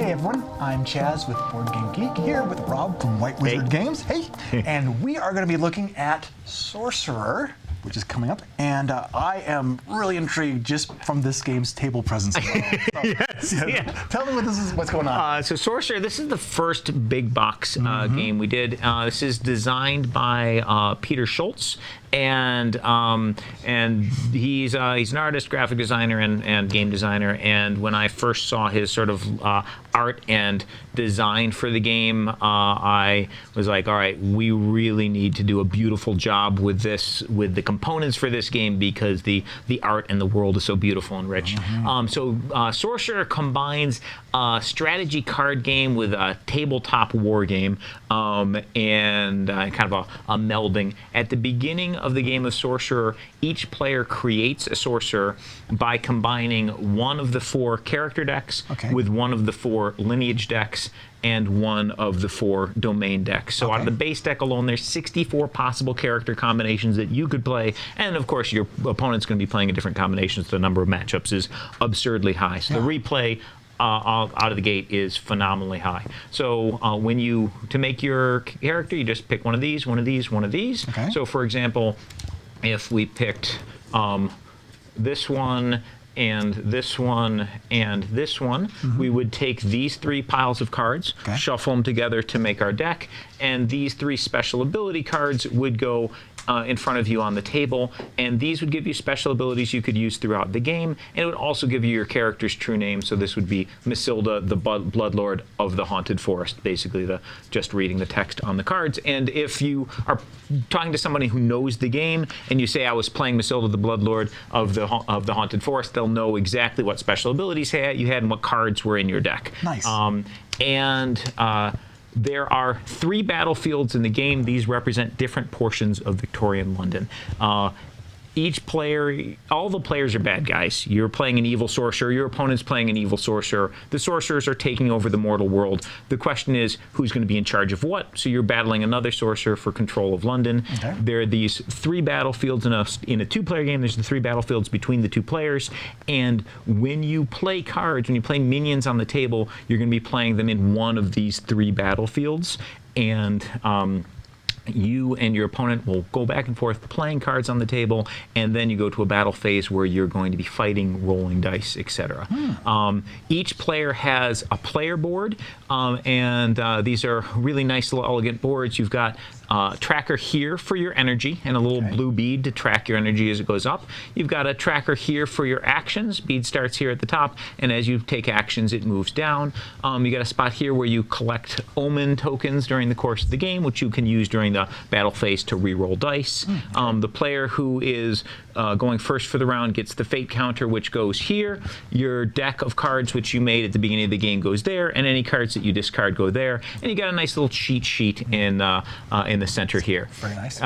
Hey everyone, I'm Chaz with Board Game Geek, here with Rob from White Wizard Games. Hey! And we are going to be looking at Sorcerer, which is coming up, and I am really intrigued just from this game's table presence alone. So, Yes. Yeah. Tell me what's going on. So Sorcerer, this is the first big box game we did. This is designed by Peter Schultz, and he's an artist, graphic designer, and game designer. And when I first saw his sort of art and design for the game, I was like, all right, we really need to do a beautiful job with this, with the components for this game, because the art and the world is so beautiful and rich. So Sorcerer combines a strategy card game with a tabletop war game, and kind of a melding. At the beginning of the game of Sorcerer, each player creates a sorcerer by combining one of the 4 character decks with one of the 4 lineage decks and one of the 4 domain decks. So out of the base deck alone, there's 64 possible character combinations that you could play, and of course your opponent's going to be playing in different combinations. The number of matchups is absurdly high. So the replay out of the gate is phenomenally high. So to make your character, you just pick one of these, one of these, one of these. So for example, if we picked this one and this one and this one, we would take these 3 piles of cards, shuffle them together to make our deck, and these 3 special ability cards would go in front of you on the table, and these would give you special abilities you could use throughout the game, and it would also give you your character's true name. So this would be Masilda, the Bloodlord of the Haunted Forest, basically just reading the text on the cards. And if you are talking to somebody who knows the game and you say, I was playing Masilda, the Bloodlord of the Haunted Forest, they'll know exactly what special abilities you had and what cards were in your deck. Nice. There are 3 battlefields in the game. These represent different portions of Victorian London. Each player, all the players are bad guys. You're playing an evil sorcerer. Your opponent's playing an evil sorcerer. The sorcerers are taking over the mortal world. The question is, who's going to be in charge of what? So you're battling another sorcerer for control of London. There are these 3 battlefields in a 2-player game. There's the 3 battlefields between the 2 players. And when you play cards, when you play minions on the table, you're going to be playing them in one of these 3 battlefields. And you and your opponent will go back and forth playing cards on the table, and then you go to a battle phase where you're going to be fighting, rolling dice, etc. Each player has a player board, and these are really nice little elegant boards. You've got tracker here for your energy and a little blue bead to track your energy as it goes up. You've got a tracker here for your actions. Bead starts here at the top, and as you take actions, it moves down. You got a spot here where you collect omen tokens during the course of the game, which you can use during the battle phase to re-roll dice. The player who is going first for the round gets the fate counter, which goes here. Your deck of cards which you made at the beginning of the game goes there, and any cards that you discard go there. And you got a nice little cheat sheet in the center here. Very nice.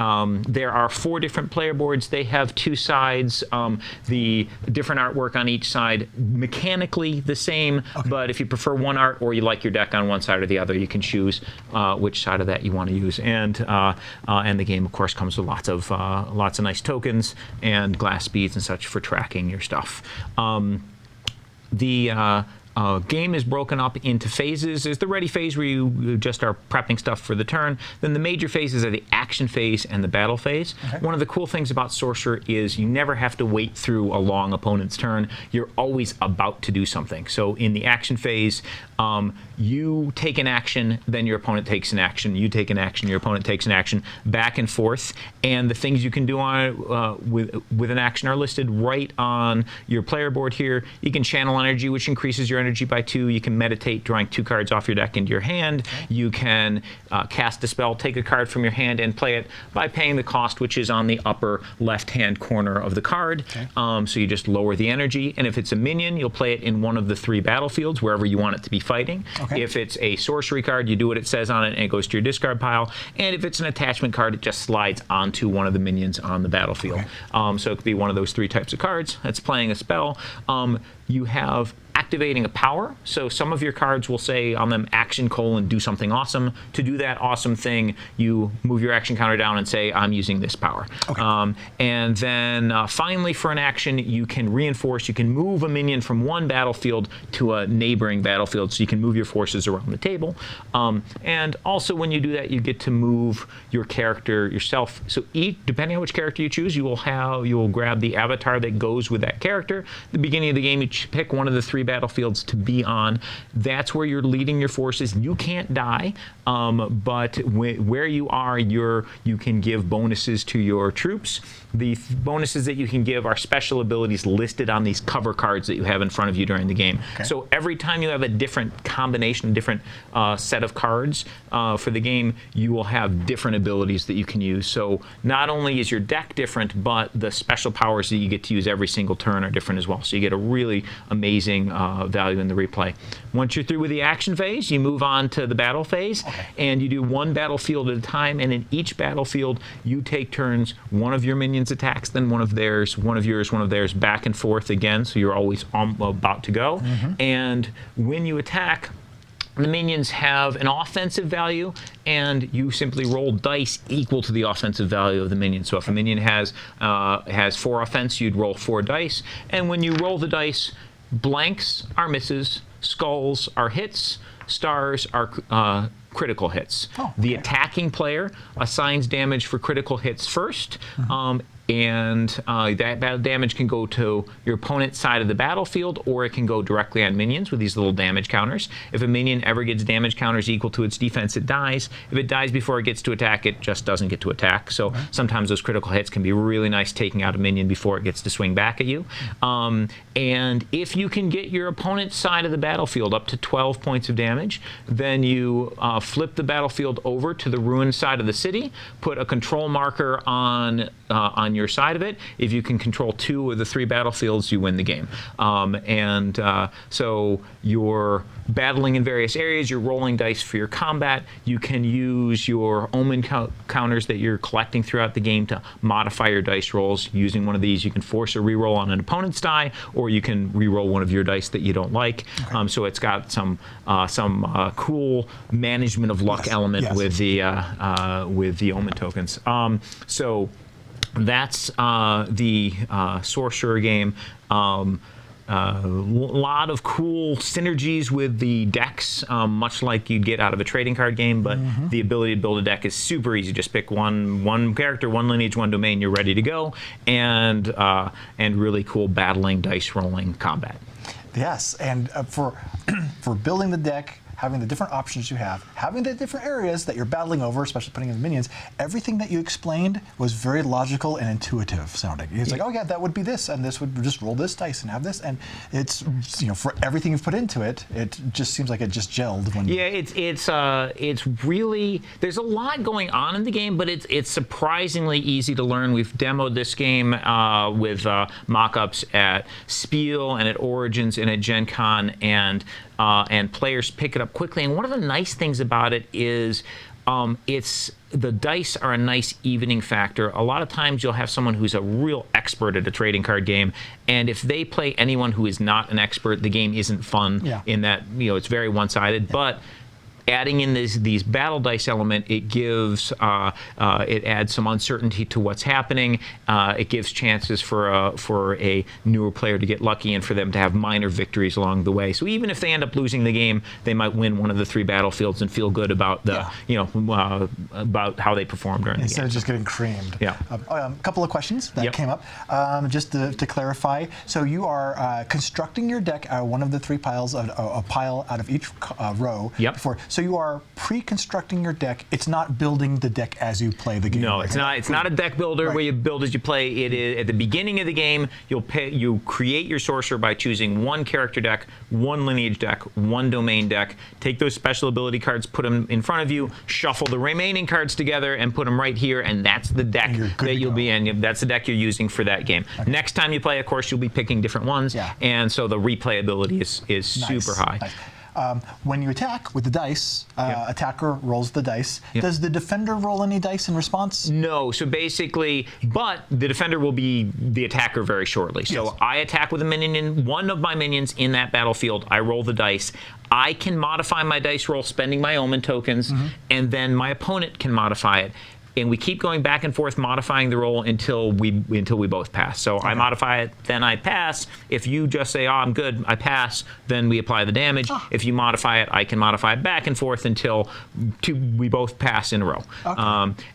There are 4 different player boards. They have 2 sides. The different artwork on each side, mechanically the same, but if you prefer one art or you like your deck on one side or the other, you can choose which side of that you want to use. And the game, of course, comes with lots of nice tokens and glass beads and such for tracking your stuff. Game is broken up into phases. There's the ready phase where you just are prepping stuff for the turn. Then the major phases are the action phase and the battle phase. One of the cool things about Sorcerer is you never have to wait through a long opponent's turn. You're always about to do something. So in the action phase, you take an action, then your opponent takes an action. You take an action, your opponent takes an action, back and forth. And the things you can do with an action are listed right on your player board here. You can channel energy, which increases your energy by 2. You can meditate, drawing 2 cards off your deck into your hand. You can cast a spell, take a card from your hand, and play it by paying the cost, which is on the upper left-hand corner of the card. So you just lower the energy. And if it's a minion, you'll play it in one of the 3 battlefields, wherever you want it to be fighting. If it's a sorcery card, you do what it says on it, and it goes to your discard pile. And if it's an attachment card, it just slides onto one of the minions on the battlefield. So it could be one of those 3 types of cards that's playing a spell. You have activating a power. So some of your cards will say on them action : do something awesome. To do that awesome thing, you move your action counter down and say, I'm using this power. Okay. And then finally, for an action, you can reinforce. You can move a minion from one battlefield to a neighboring battlefield, so you can move your forces around the table. And also, when you do that, you get to move your character yourself. So depending on which character you choose, you will grab the avatar that goes with that character. At the beginning of the game, you pick one of the 3 battlefields to be on. That's where you're leading your forces. You can't die, but where you are, you can give bonuses to your troops. The bonuses that you can give are special abilities listed on these cover cards that you have in front of you during the game. Okay. So every time you have a different combination, different set of cards for the game, you will have different abilities that you can use. So not only is your deck different, but the special powers that you get to use every single turn are different as well. So you get a really amazing value in the replay. Once you're through with the action phase, you move on to the battle phase, and you do one battlefield at a time. And in each battlefield, you take turns. One of your minions attacks, then one of theirs, one of yours, one of theirs, back and forth again. So you're always about to go. And when you attack, the minions have an offensive value, and you simply roll dice equal to the offensive value of the minion. So if a minion has 4 offense, you'd roll 4 dice. And when you roll the dice, blanks are misses, skulls are hits, stars are critical hits. The attacking player assigns damage for critical hits first, and that damage can go to your opponent's side of the battlefield, or it can go directly on minions with these little damage counters. If a minion ever gets damage counters equal to its defense, it dies. If it dies before it gets to attack, it just doesn't get to attack. So sometimes those critical hits can be really nice, taking out a minion before it gets to swing back at you. And if you can get your opponent's side of the battlefield up to 12 points of damage, then you flip the battlefield over to the ruined side of the city, put a control marker on your side of it. If you can control 2 of the 3 battlefields, you win the game. So you're battling in various areas, you're rolling dice for your combat. You can use your omen counters that you're collecting throughout the game to modify your dice rolls. Using one of these, you can force a reroll on an opponent's die, or you can reroll one of your dice that you don't like. So it's got some cool management of luck element with the omen tokens. So that's the Sorcerer game. A lot of cool synergies with the decks, much like you'd get out of a trading card game, but the ability to build a deck is super easy. Just pick one character, one lineage, one domain, you're ready to go, and really cool battling, dice rolling combat. Yes, and for building the deck, having the different options you have, having the different areas that you're battling over, especially putting in the minions, everything that you explained was very logical and intuitive sounding. It's like, oh yeah, that would be this, and this would just roll this dice and have this, and it's, for everything you've put into it, it just seems like it just gelled. It's really, there's a lot going on in the game, but it's surprisingly easy to learn. We've demoed this game with mock-ups at Spiel and at Origins and at Gen Con, and players pick it up quickly. And one of the nice things about it is the dice are a nice evening factor. A lot of times you'll have someone who's a real expert at a trading card game, and if they play anyone who is not an expert, the game isn't fun in that, it's very one-sided. But adding in these battle dice element, it gives it adds some uncertainty to what's happening. It gives chances for a newer player to get lucky and for them to have minor victories along the way. So even if they end up losing the game, they might win one of the 3 battlefields and feel good about about how they performed during the game. Instead of just getting creamed. A couple of questions that came up. Just to clarify, so you are constructing your deck out of one of the 3 piles, a pile out of each row. Before. So you are pre-constructing your deck. It's not building the deck as you play the game. No, it's not. It's not a deck builder where you build as you play. It is at the beginning of the game. You create your sorcerer by choosing 1 character deck, 1 lineage deck, 1 domain deck. Take those special ability cards, put them in front of you, shuffle the remaining cards together, and put them right here. And that's the deck that you'll be in. That's the deck you're using for that game. Next time you play, of course, you'll be picking different ones, and so the replayability is super high. When you attack with the dice, attacker rolls the dice. Does the defender roll any dice in response? No. So basically, but the defender will be the attacker very shortly. So I attack with a minion in one of my minions in that battlefield. I roll the dice. I can modify my dice roll spending my omen tokens, and then my opponent can modify it. And we keep going back and forth modifying the roll until we both pass. So I modify it, then I pass. If you just say, "Oh, I'm good," I pass, then we apply the damage. If you modify it, I can modify it back and forth until we both pass in a row.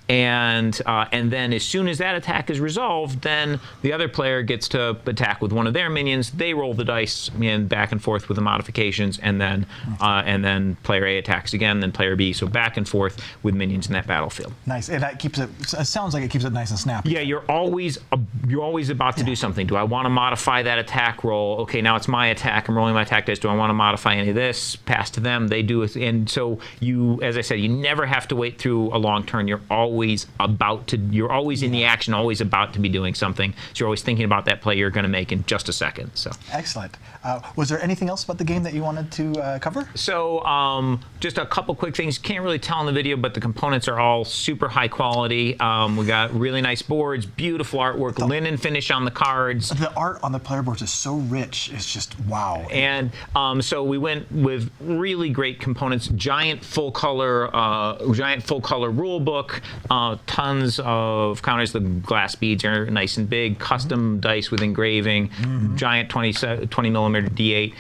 And then as soon as that attack is resolved, then the other player gets to attack with one of their minions. They roll the dice and back and forth with the modifications, and then player A attacks again, then player B. So back and forth with minions in that battlefield. Nice. And that keeps it. It sounds like it keeps it nice and snappy. Yeah, you're always about to do something. Do I want to modify that attack roll? Okay, now it's my attack. I'm rolling my attack dice. Do I want to modify any of this? Pass to them. They do it. And so you, as I said, you never have to wait through a long turn. You're always about to. You're always in the action. Always about to be doing something. So you're always thinking about that play you're going to make in just a second. So excellent. Was there anything else about the game that you wanted to cover? So just a couple quick things. Can't really tell in the video, but the components are all super high quality. We got really nice boards, beautiful artwork, linen finish on the cards. The art on the player boards is so rich. It's just wow. And so we went with really great components. Giant full color rule book. Tons of counters. The glass beads are nice and big. Custom dice with engraving. Giant 20 millimeter D8.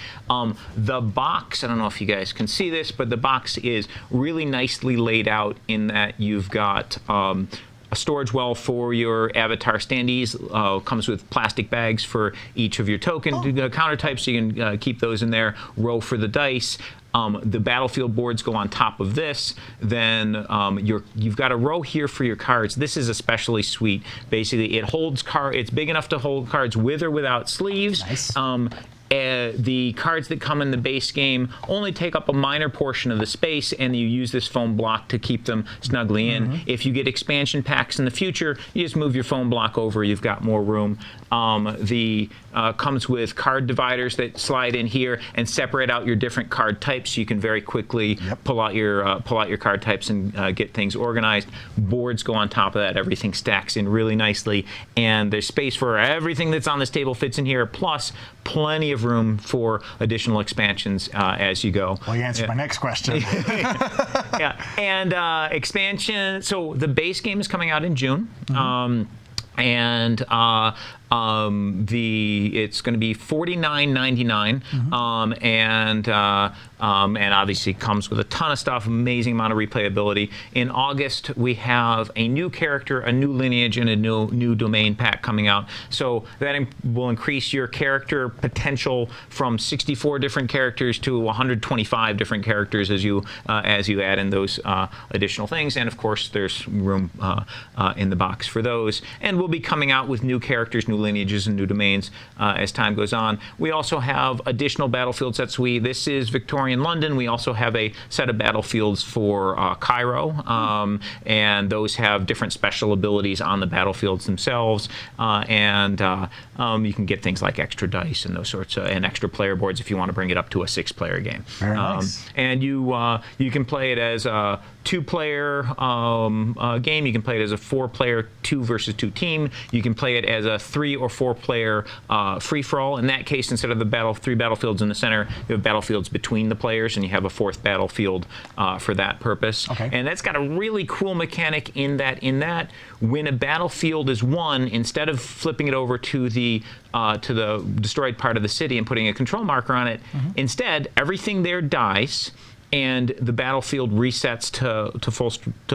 The box. I don't know if you guys can see this, but the box is really nicely laid out in that you've got a storage well for your avatar standees. Comes with plastic bags for each of your token counter types, so you can keep those in there. Row for the dice. The battlefield boards go on top of this. Then you've got a row here for your cards. This is especially sweet. Basically, it holds it's big enough to hold cards with or without sleeves. Nice. The cards that come in the base game only take up a minor portion of the space, and you use this foam block to keep them snugly in. If you get expansion packs in the future, you just move your foam block over. You've got more room. Comes with card dividers that slide in here and separate out your different card types, so you can very quickly pull out your card types and get things organized. Boards go on top of that. Everything stacks in really nicely, and there's space for everything that's on this table fits in here. Plus, plenty of room for additional expansions as you go. Well, you answered my next question. And expansion. So the base game is coming out in June. It's going to be $49.99, and obviously comes with a ton of stuff, amazing amount of replayability. In August, we have a new character, a new lineage, and a new domain pack coming out. So that will increase your character potential from 64 different characters to 125 different characters as you add in those additional things. And of course, there's room in the box for those. And we'll be coming out with new characters, new lineages, and new domains as time goes on. We also have additional battlefield sets. This is Victorian London. We also have a set of battlefields for Cairo, and those have different special abilities on the battlefields themselves. You can get things like extra dice and those sorts of, and extra player boards if you want to bring it up to a 6-player game. Very nice. And you can play it as a 2-player game. You can play it as a 4-player 2 versus 2 team. You can play it as a 3 or 4-player free-for-all. In that case, instead of the 3 battlefields in the center, you have battlefields between the players, and you have a 4th battlefield for that purpose. And that's got a really cool mechanic in that when a battlefield is won, instead of flipping it over to the destroyed part of the city and putting a control marker on it, instead everything there dies, and the battlefield resets to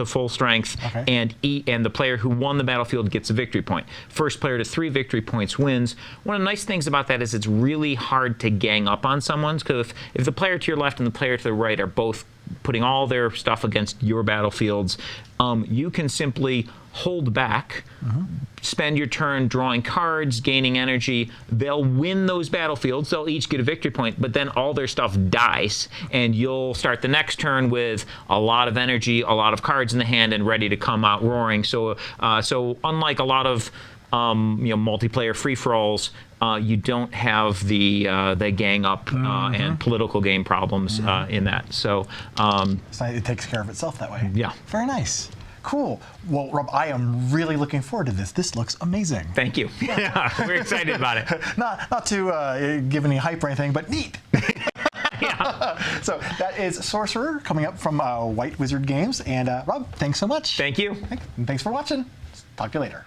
full strength, and the player who won the battlefield gets a victory point. First player to 3 victory points wins. One of the nice things about that is it's really hard to gang up on someone, because if the player to your left and the player to the right are both putting all their stuff against your battlefields, you can simply hold back, spend your turn drawing cards, gaining energy. They'll win those battlefields. They'll each get a victory point, but then all their stuff dies, and you'll start the next turn with a lot of energy, a lot of cards in the hand, and ready to come out roaring. So unlike a lot of multiplayer free-for-alls, you don't have the gang up and political game problems in that. So it takes care of itself that way. Yeah. Very nice. Cool. Well, Rob, I am really looking forward to this. This looks amazing. Thank you. Yeah, we're excited about it. Not to give any hype or anything, but neat. Yeah. So that is Sorcerer coming up from White Wizard Games. And Rob, thanks so much. Thank you. Thanks for watching. Talk to you later.